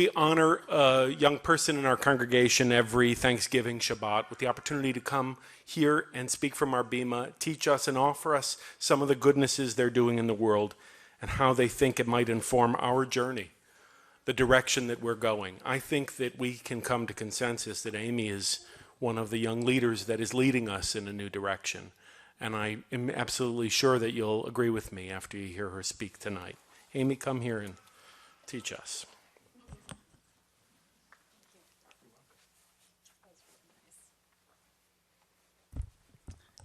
We honor a young person in our congregation every Thanksgiving Shabbat with the opportunity to come here and speak from our bima, teach us and offer us some of the goodnesses they're doing in the world and how they think it might inform our journey, the direction that we're going. I think that we can come to consensus that Amy is one of the young leaders that is leading us in a new direction. And I am absolutely sure that you'll agree with me after you hear her speak tonight. Amy, come here and teach us.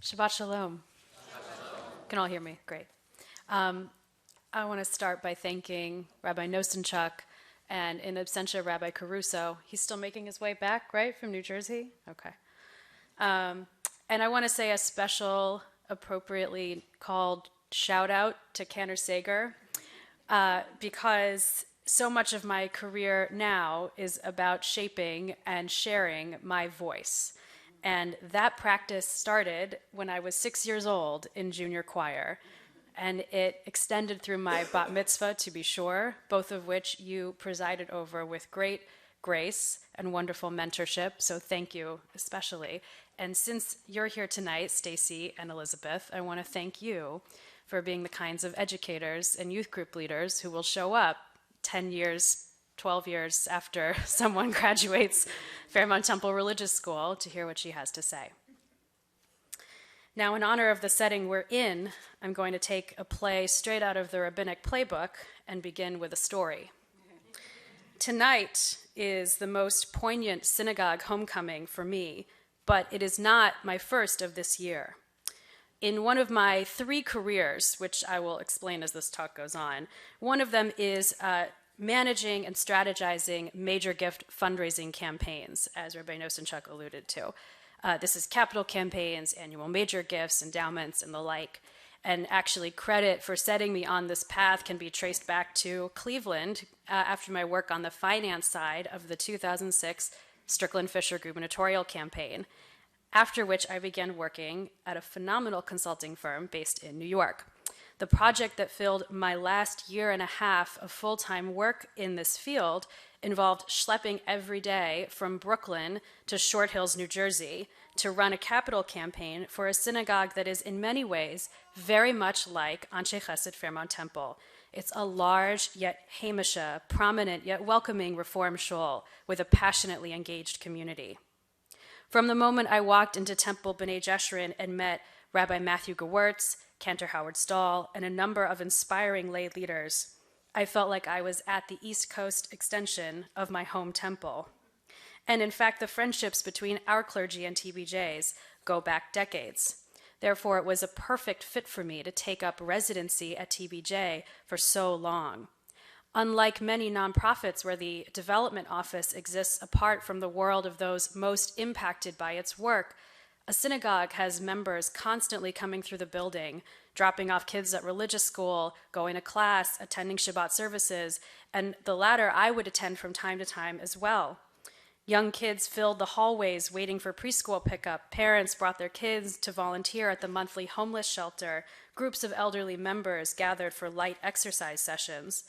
Shabbat Shalom. Can all hear me? Great. I want to start by thanking Rabbi Nosenchuk and in absentia Rabbi Caruso. He's still making his way back, right, from New Jersey? Okay. And I want to say a special, appropriately called shout out to Cantor Sager because so much of my career now is about shaping and sharing my voice. And that practice started when I was 6 years old in junior choir. And it extended through my bat mitzvah, to be sure, both of which you presided over with great grace and wonderful mentorship. So thank you especially. And since you're here tonight, Stacy and Elizabeth, I want to thank you for being the kinds of educators and youth group leaders who will show up 10 years 12 years after someone graduates Fairmount Temple Religious School to hear what she has to say. Now, in honor of the setting we're in, I'm going to take a play straight out of the rabbinic playbook and begin with a story. Tonight is the most poignant synagogue homecoming for me, but it is not my first of this year. In one of my 3 careers, which I will explain as this talk goes on, one of them is managing and strategizing major gift fundraising campaigns, as Rabbi Nosenchuk alluded to. This is capital campaigns, annual major gifts, endowments, and the like. And actually, credit for setting me on this path can be traced back to Cleveland after my work on the finance side of the 2006 Strickland Fisher gubernatorial campaign, after which I began working at a phenomenal consulting firm based in New York. The project that filled my last year and a half of full-time work in this field involved schlepping every day from Brooklyn to Short Hills, New Jersey, to run a capital campaign for a synagogue that is in many ways very much like Anshe Chesed Fairmount Temple. It's a large yet hamisha, prominent yet welcoming reform shul with a passionately engaged community. From the moment I walked into Temple B'nai Jeshurun and met Rabbi Matthew Gewirtz, Cantor Howard Stahl, and a number of inspiring lay leaders, I felt like I was at the East Coast extension of my home temple. And in fact, the friendships between our clergy and TBJs go back decades. Therefore, it was a perfect fit for me to take up residency at TBJ for so long. Unlike many nonprofits where the development office exists apart from the world of those most impacted by its work, a synagogue has members constantly coming through the building, dropping off kids at religious school, going to class, attending Shabbat services, and the latter I would attend from time to time as well. Young kids filled the hallways waiting for preschool pickup. Parents brought their kids to volunteer at the monthly homeless shelter. Groups of elderly members gathered for light exercise sessions.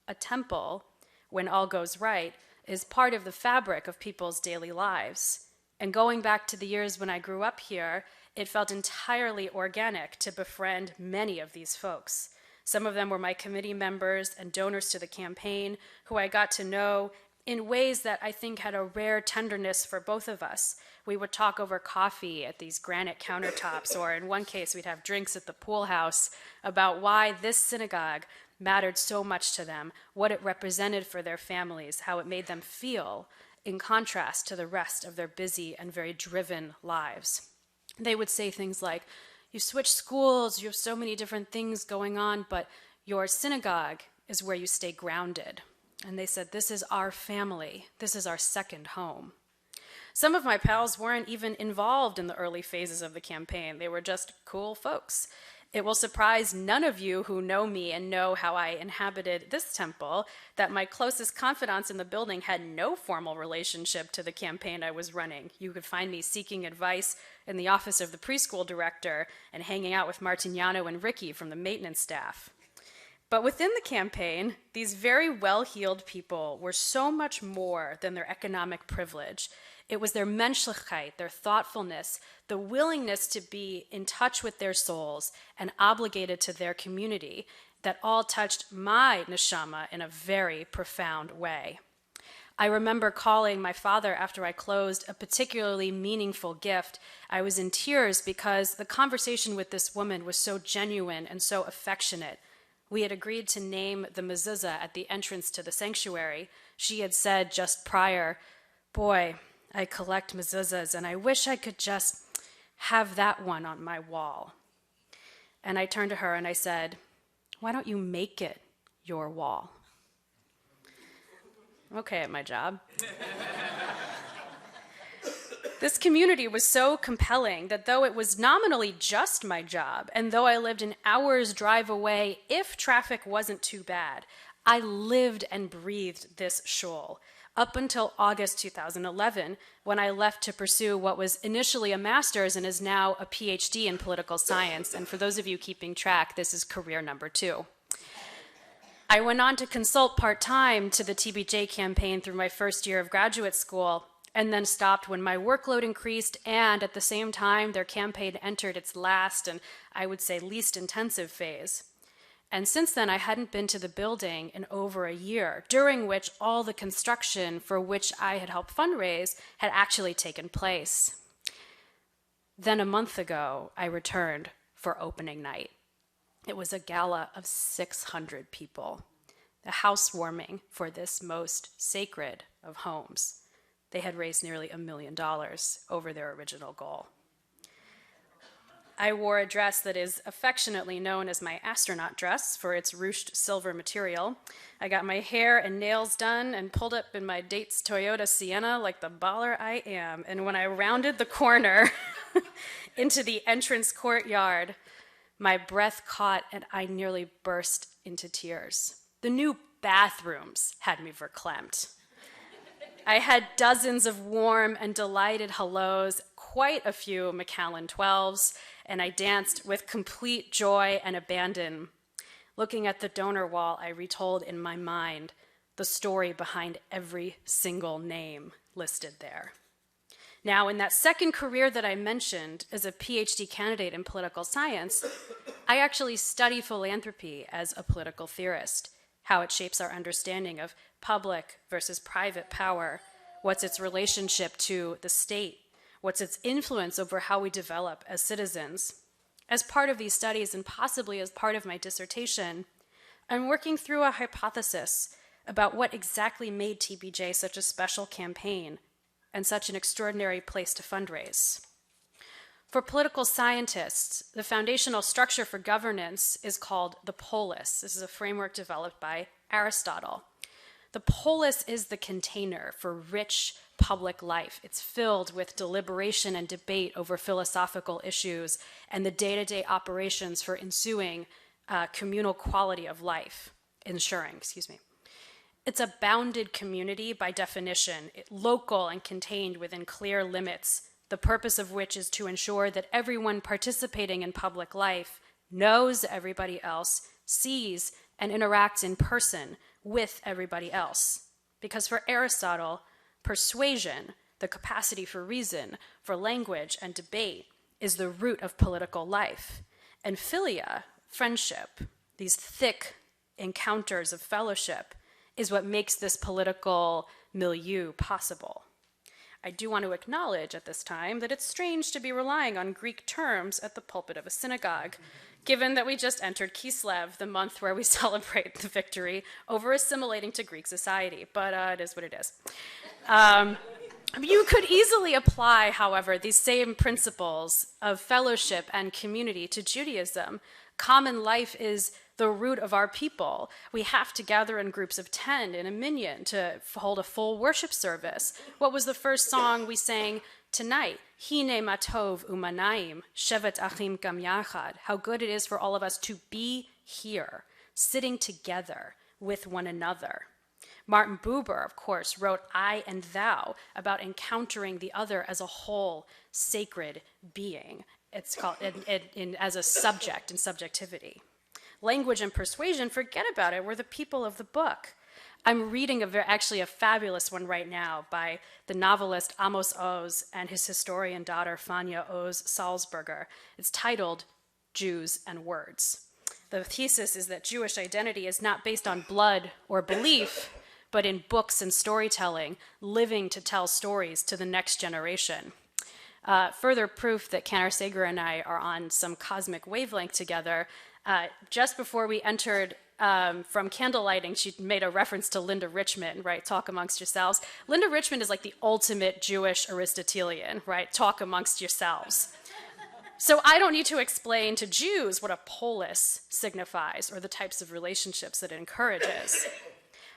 A temple, when all goes right, is part of the fabric of people's daily lives. And going back to the years when I grew up here, it felt entirely organic to befriend many of these folks. Some of them were my committee members and donors to the campaign, who I got to know in ways that I think had a rare tenderness for both of us. We would talk over coffee at these granite countertops, or in one case, we'd have drinks at the pool house about why this synagogue mattered so much to them, what it represented for their families, how it made them feel, in contrast to the rest of their busy and very driven lives. They would say things like, you switch schools, you have so many different things going on, but your synagogue is where you stay grounded. And they said, this is our family. This is our second home. Some of my pals weren't even involved in the early phases of the campaign. They were just cool folks. It will surprise none of you who know me and know how I inhabited this temple that my closest confidants in the building had no formal relationship to the campaign I was running. You could find me seeking advice in the office of the preschool director and hanging out with Martignano and Ricky from the maintenance staff. But within the campaign, these very well-heeled people were so much more than their economic privilege. It was their menschlichkeit, their thoughtfulness, the willingness to be in touch with their souls and obligated to their community that all touched my neshama in a very profound way. I remember calling my father after I closed a particularly meaningful gift. I was in tears because the conversation with this woman was so genuine and so affectionate. We had agreed to name the mezuzah at the entrance to the sanctuary. She had said just prior, "Boy, I collect mezuzahs and I wish I could just have that one on my wall." And I turned to her and I said, "Why don't you make it your wall?" Okay at my job. This community was so compelling that though it was nominally just my job, and though I lived an hour's drive away if traffic wasn't too bad, I lived and breathed this shul up until August 2011, when I left to pursue what was initially a master's and is now a PhD in political science. And for those of you keeping track, this is career number 2. I went on to consult part-time to the TBJ campaign through my first year of graduate school, and then stopped when my workload increased, and at the same time, their campaign entered its last and I would say least intensive phase. And since then, I hadn't been to the building in over a year, during which all the construction for which I had helped fundraise had actually taken place. Then a month ago, I returned for opening night. It was a gala of 600 people, the housewarming for this most sacred of homes. They had raised nearly $1 million over their original goal. I wore a dress that is affectionately known as my astronaut dress for its ruched silver material. I got my hair and nails done and pulled up in my date's Toyota Sienna like the baller I am. And when I rounded the corner into the entrance courtyard, my breath caught and I nearly burst into tears. The new bathrooms had me verklempt. I had dozens of warm and delighted hellos, quite a few Macallan 12s, and I danced with complete joy and abandon. Looking at the donor wall, I retold in my mind the story behind every single name listed there. Now, in that second career that I mentioned as a PhD candidate in political science, I actually study philanthropy as a political theorist, how it shapes our understanding of public versus private power, what's its relationship to the state, what's its influence over how we develop as citizens. As part of these studies, and possibly as part of my dissertation, I'm working through a hypothesis about what exactly made TBJ such a special campaign and such an extraordinary place to fundraise. For political scientists, the foundational structure for governance is called the polis. This is a framework developed by Aristotle. The polis is the container for rich public life. It's filled with deliberation and debate over philosophical issues and the day-to-day operations for ensuing communal quality of life, ensuring. It's a bounded community by definition, local and contained within clear limits, the purpose of which is to ensure that everyone participating in public life knows everybody else, sees and interacts in person with everybody else. Because for Aristotle, persuasion, the capacity for reason, for language and debate, is the root of political life. And philia, friendship, these thick encounters of fellowship, is what makes this political milieu possible. I do want to acknowledge at this time that it's strange to be relying on Greek terms at the pulpit of a synagogue, given that we just entered Kislev, the month where we celebrate the victory over assimilating to Greek society, but it is what it is. You could easily apply, however, these same principles of fellowship and community to Judaism. Common life is the root of our people. We have to gather in groups of 10 in a minyan to hold a full worship service. What was the first song we sang tonight? Hine matov umanaim, shevet achim gam yachad. How good it is for all of us to be here, sitting together with one another. Martin Buber, of course, wrote I and Thou about encountering the other as a whole sacred being. It's called as a subject and subjectivity. language and persuasion, forget about it. We're the people of the book. I'm reading actually a fabulous one right now by the novelist Amos Oz and his historian daughter Fania Oz Salzberger. It's titled Jews and Words. The thesis is that Jewish identity is not based on blood or belief, but in books and storytelling, living to tell stories to the next generation. Further proof that Cantor Sager and I are on some cosmic wavelength together. Just before we entered from candlelighting, she made a reference to Linda Richmond, right? Talk amongst yourselves. Linda Richmond is like the ultimate Jewish Aristotelian, right? Talk amongst yourselves. So I don't need to explain to Jews what a polis signifies or the types of relationships that it encourages.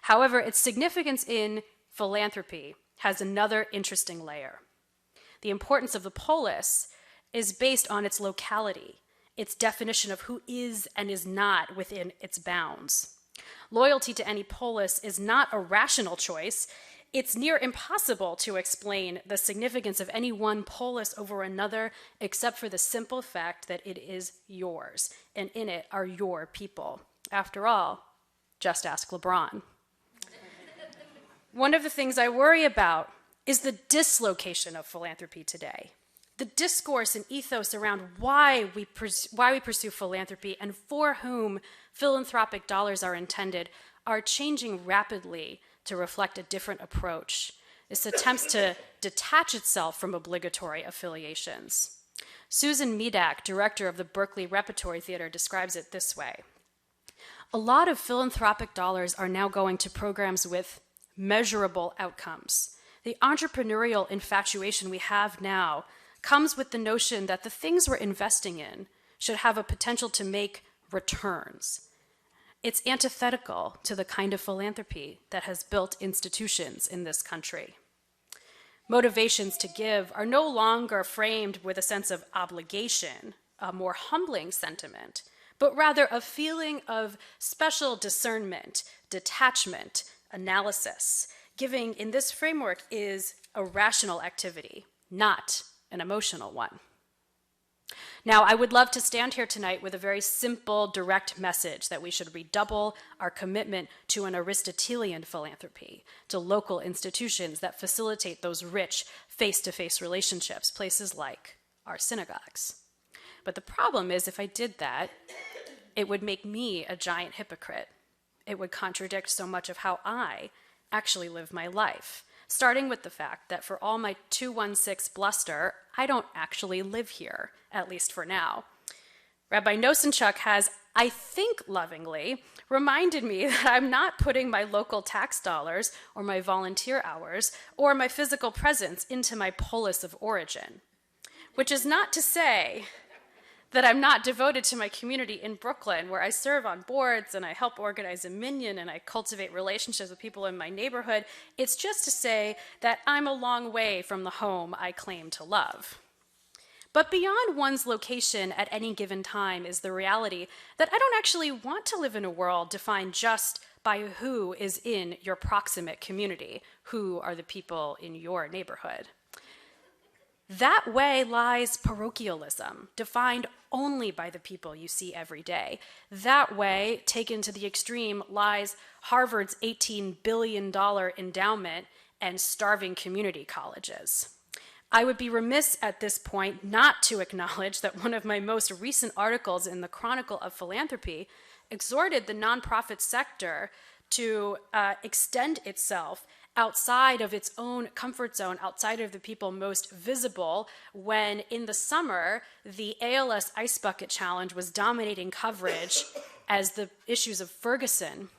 However, its significance in philanthropy has another interesting layer. The importance of the polis is based on its locality, its definition of who is and is not within its bounds. Loyalty to any polis is not a rational choice. It's near impossible to explain the significance of any one polis over another, except for the simple fact that it is yours, and in it are your people. After all, just ask LeBron. One of the things I worry about is the dislocation of philanthropy today. The discourse and ethos around why we pursue philanthropy and for whom philanthropic dollars are intended are changing rapidly to reflect a different approach. This attempts to detach itself from obligatory affiliations. Susan Medak, director of the Berkeley Repertory Theater, describes it this way. A lot of philanthropic dollars are now going to programs with measurable outcomes. The entrepreneurial infatuation we have now comes with the notion that the things we're investing in should have a potential to make returns. It's antithetical to the kind of philanthropy that has built institutions in this country. Motivations to give are no longer framed with a sense of obligation, a more humbling sentiment, but rather a feeling of special discernment, detachment, analysis. Giving in this framework is a rational activity, not an emotional one. Now, I would love to stand here tonight with a very simple, direct message that we should redouble our commitment to an Aristotelian philanthropy, to local institutions that facilitate those rich face-to-face relationships, places like our synagogues. But the problem is, if I did that, it would make me a giant hypocrite. It would contradict so much of how I actually live my life, starting with the fact that for all my 216 bluster, I don't actually live here, at least for now. Rabbi Nosenchuk has, I think lovingly, reminded me that I'm not putting my local tax dollars or my volunteer hours or my physical presence into my polis of origin, which is not to say that I'm not devoted to my community in Brooklyn, where I serve on boards and I help organize a minyan and I cultivate relationships with people in my neighborhood. It's just to say that I'm a long way from the home I claim to love. But beyond one's location at any given time is the reality that I don't actually want to live in a world defined just by who is in your proximate community, who are the people in your neighborhood. That way lies parochialism, defined only by the people you see every day. That way, taken to the extreme, lies Harvard's $18 billion endowment and starving community colleges. I would be remiss at this point not to acknowledge that one of my most recent articles in the Chronicle of Philanthropy exhorted the nonprofit sector to extend itself outside of its own comfort zone, outside of the people most visible, when in the summer, the ALS Ice Bucket Challenge was dominating coverage as the issues of Ferguson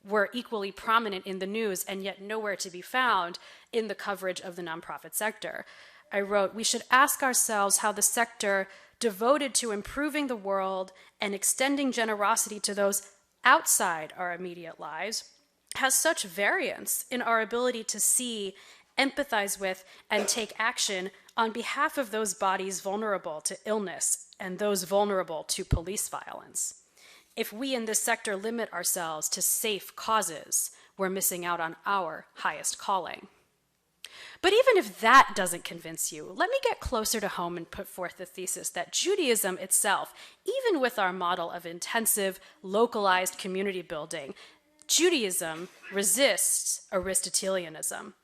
were equally prominent in the news and yet nowhere to be found in the coverage of the nonprofit sector. I wrote, we should ask ourselves how the sector devoted to improving the world and extending generosity to those outside our immediate lives has such variance in our ability to see, empathize with, and take action on behalf of those bodies vulnerable to illness and those vulnerable to police violence. If we in this sector limit ourselves to safe causes, we're missing out on our highest calling. But even if that doesn't convince you, let me get closer to home and put forth the thesis that Judaism itself, even with our model of intensive, localized community building, Judaism resists Aristotelianism.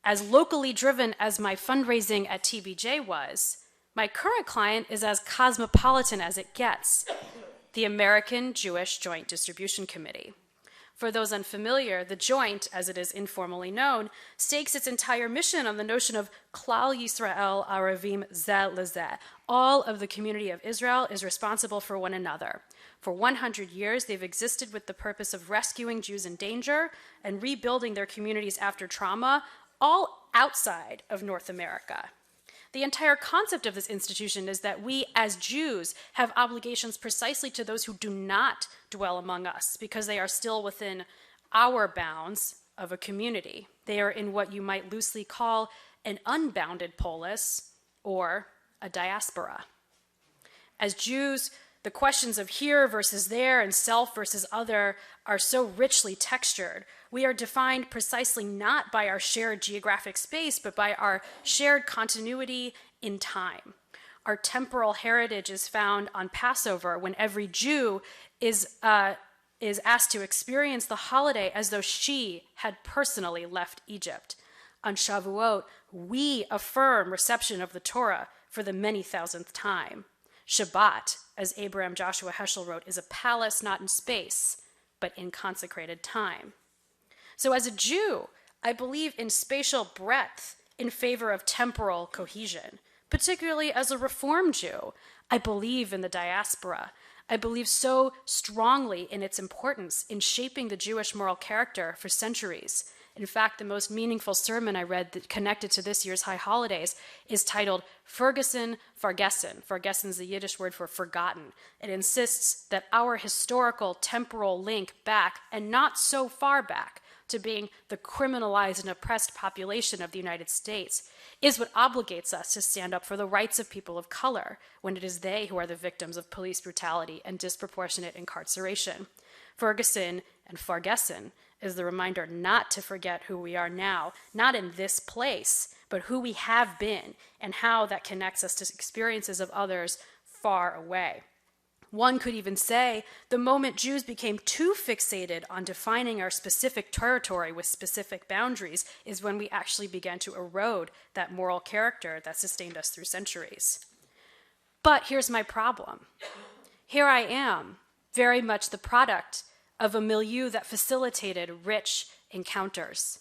As locally driven as my fundraising at TBJ was, my current client is as cosmopolitan as it gets, the American Jewish Joint Distribution Committee. For those unfamiliar, the Joint, as it is informally known, stakes its entire mission on the notion of Klal Yisrael Aravim Zeh Lezeh. All of the community of Israel is responsible for one another. For 100 years, they've existed with the purpose of rescuing Jews in danger and rebuilding their communities after trauma, all outside of North America. The entire concept of this institution is that we, as Jews, have obligations precisely to those who do not dwell among us, because they are still within our bounds of a community. They are in what you might loosely call an unbounded polis or a diaspora. As Jews, the questions of here versus there and self versus other are so richly textured. We are defined precisely not by our shared geographic space, but by our shared continuity in time. Our temporal heritage is found on Passover, when every Jew is asked to experience the holiday as though she had personally left Egypt. On Shavuot, we affirm reception of the Torah for the many thousandth time. Shabbat, as Abraham Joshua Heschel wrote, is a palace not in space, but in consecrated time. So as a Jew, I believe in spatial breadth in favor of temporal cohesion. Particularly as a Reform Jew, I believe in the diaspora. I believe so strongly in its importance in shaping the Jewish moral character for centuries. In fact, the most meaningful sermon I read that connected to this year's high holidays is titled Ferguson Fargessen. Fargessen is the Yiddish word for forgotten. It insists that our historical temporal link back, and not so far back, to being the criminalized and oppressed population of the United States is what obligates us to stand up for the rights of people of color when it is they who are the victims of police brutality and disproportionate incarceration. Ferguson and Fargessen is the reminder not to forget who we are now, not in this place, but who we have been and how that connects us to experiences of others far away. One could even say the moment Jews became too fixated on defining our specific territory with specific boundaries is when we actually began to erode that moral character that sustained us through centuries. But here's my problem. Here I am, very much the product of a milieu that facilitated rich encounters.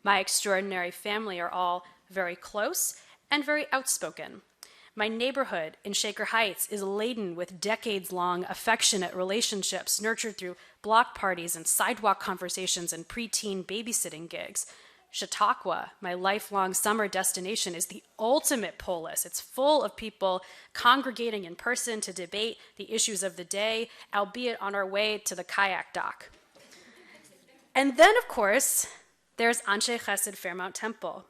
My extraordinary family are all very close and very outspoken. My neighborhood in Shaker Heights is laden with decades-long affectionate relationships nurtured through block parties and sidewalk conversations and preteen babysitting gigs. Chautauqua, my lifelong summer destination, is the ultimate polis. It's full of people congregating in person to debate the issues of the day, albeit on our way to the kayak dock. And then, of course, there's Anshe Chesed Fairmount Temple,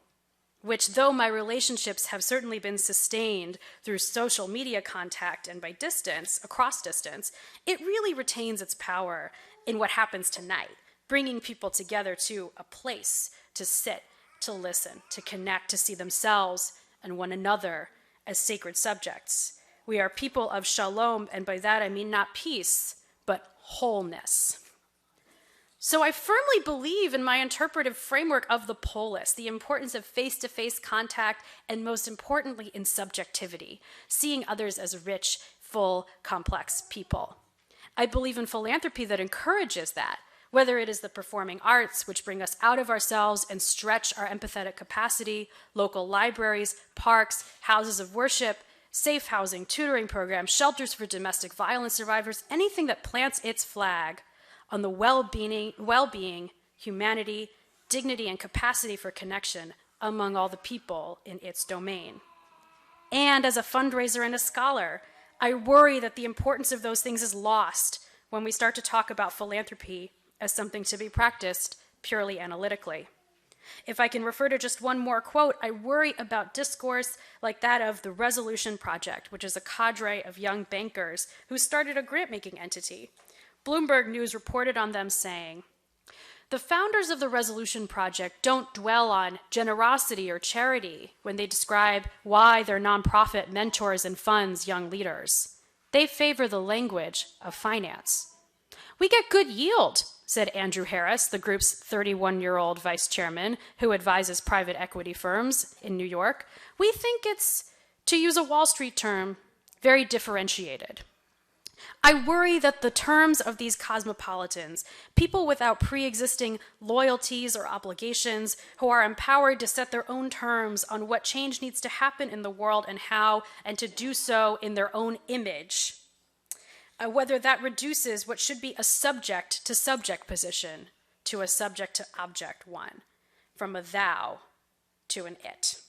which, though my relationships have certainly been sustained through social media contact and by distance, across distance, it really retains its power in what happens tonight, bringing people together to a place to sit, to listen, to connect, to see themselves and one another as sacred subjects. We are people of shalom, and by that I mean not peace, but wholeness. So I firmly believe in my interpretive framework of the polis, the importance of face-to-face contact, and most importantly, in subjectivity, seeing others as rich, full, complex people. I believe in philanthropy that encourages that, whether it is the performing arts, which bring us out of ourselves and stretch our empathetic capacity, local libraries, parks, houses of worship, safe housing, tutoring programs, shelters for domestic violence survivors, anything that plants its flag on the well-being, humanity, dignity, and capacity for connection among all the people in its domain. And as a fundraiser and a scholar, I worry that the importance of those things is lost when we start to talk about philanthropy as something to be practiced purely analytically. If I can refer to just one more quote, I worry about discourse like that of the Resolution Project, which is a cadre of young bankers who started a grant-making entity. Bloomberg News reported on them saying, The founders of the Resolution Project don't dwell on generosity or charity when they describe why their nonprofit mentors and funds young leaders. They favor the language of finance. We get good yield, said Andrew Harris, the group's 31-year-old vice chairman who advises private equity firms in New York. We think it's, to use a Wall Street term, very differentiated. I worry that the terms of these cosmopolitans, people without pre-existing loyalties or obligations, who are empowered to set their own terms on what change needs to happen in the world and how, and to do so in their own image, whether that reduces what should be a subject-to-subject position to a subject-to-object one, from a thou to an it.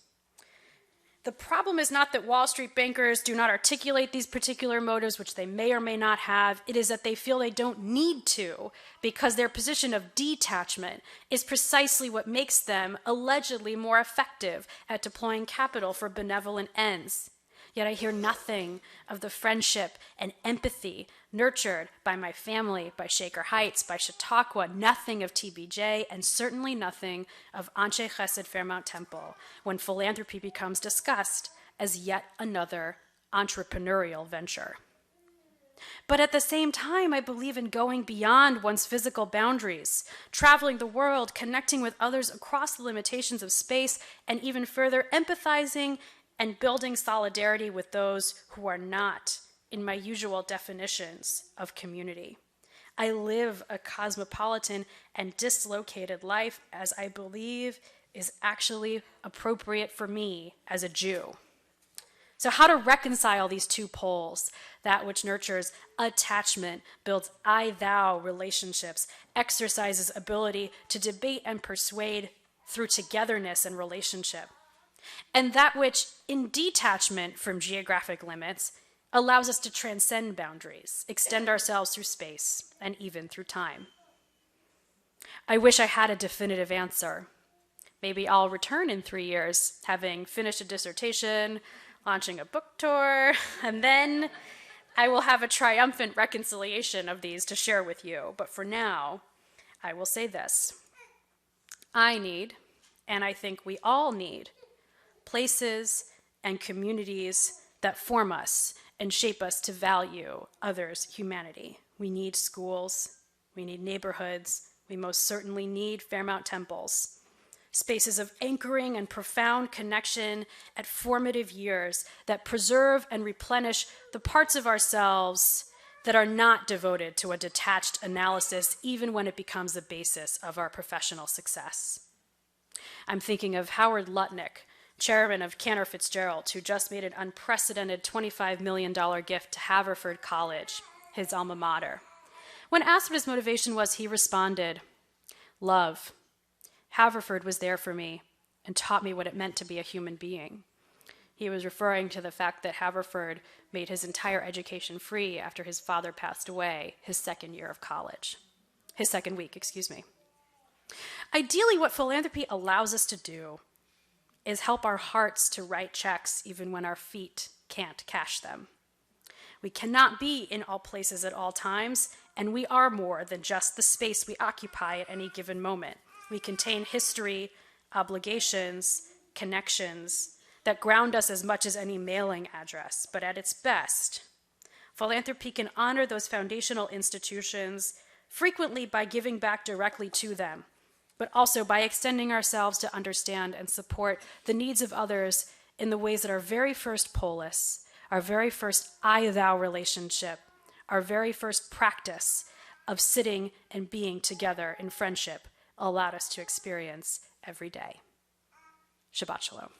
The problem is not that Wall Street bankers do not articulate these particular motives, which they may or may not have. It is that they feel they don't need to, because their position of detachment is precisely what makes them allegedly more effective at deploying capital for benevolent ends. Yet I hear nothing of the friendship and empathy nurtured by my family, by Shaker Heights, by Chautauqua, nothing of TBJ, and certainly nothing of Anshe Chesed Fairmount Temple when philanthropy becomes discussed as yet another entrepreneurial venture. But at the same time, I believe in going beyond one's physical boundaries, traveling the world, connecting with others across the limitations of space, and even further empathizing and building solidarity with those who are not in my usual definitions of community. I live a cosmopolitan and dislocated life, as I believe is actually appropriate for me as a Jew. So how to reconcile these two poles, that which nurtures attachment, builds I-thou relationships, exercises ability to debate and persuade through togetherness and relationship, and that which, in detachment from geographic limits, allows us to transcend boundaries, extend ourselves through space, and even through time. I wish I had a definitive answer. Maybe I'll return in 3 years, having finished a dissertation, launching a book tour, and then I will have a triumphant reconciliation of these to share with you. But for now, I will say this. I need, and I think we all need, places and communities that form us and shape us to value others' humanity. We need schools, we need neighborhoods, we most certainly need Fairmount temples, spaces of anchoring and profound connection at formative years that preserve and replenish the parts of ourselves that are not devoted to a detached analysis, even when it becomes the basis of our professional success. I'm thinking of Howard Lutnick, chairman of Cantor Fitzgerald, who just made an unprecedented $25 million gift to Haverford College, his alma mater. When asked what his motivation was, he responded, "Love. Haverford was there for me and taught me what it meant to be a human being." He was referring to the fact that Haverford made his entire education free after his father passed away his second week. Ideally, what philanthropy allows us to do is help our hearts to write checks even when our feet can't cash them. We cannot be in all places at all times, and we are more than just the space we occupy at any given moment. We contain history, obligations, connections that ground us as much as any mailing address. But at its best, philanthropy can honor those foundational institutions frequently by giving back directly to them, but also by extending ourselves to understand and support the needs of others in the ways that our very first polis, our very first I-thou relationship, our very first practice of sitting and being together in friendship allowed us to experience every day. Shabbat Shalom.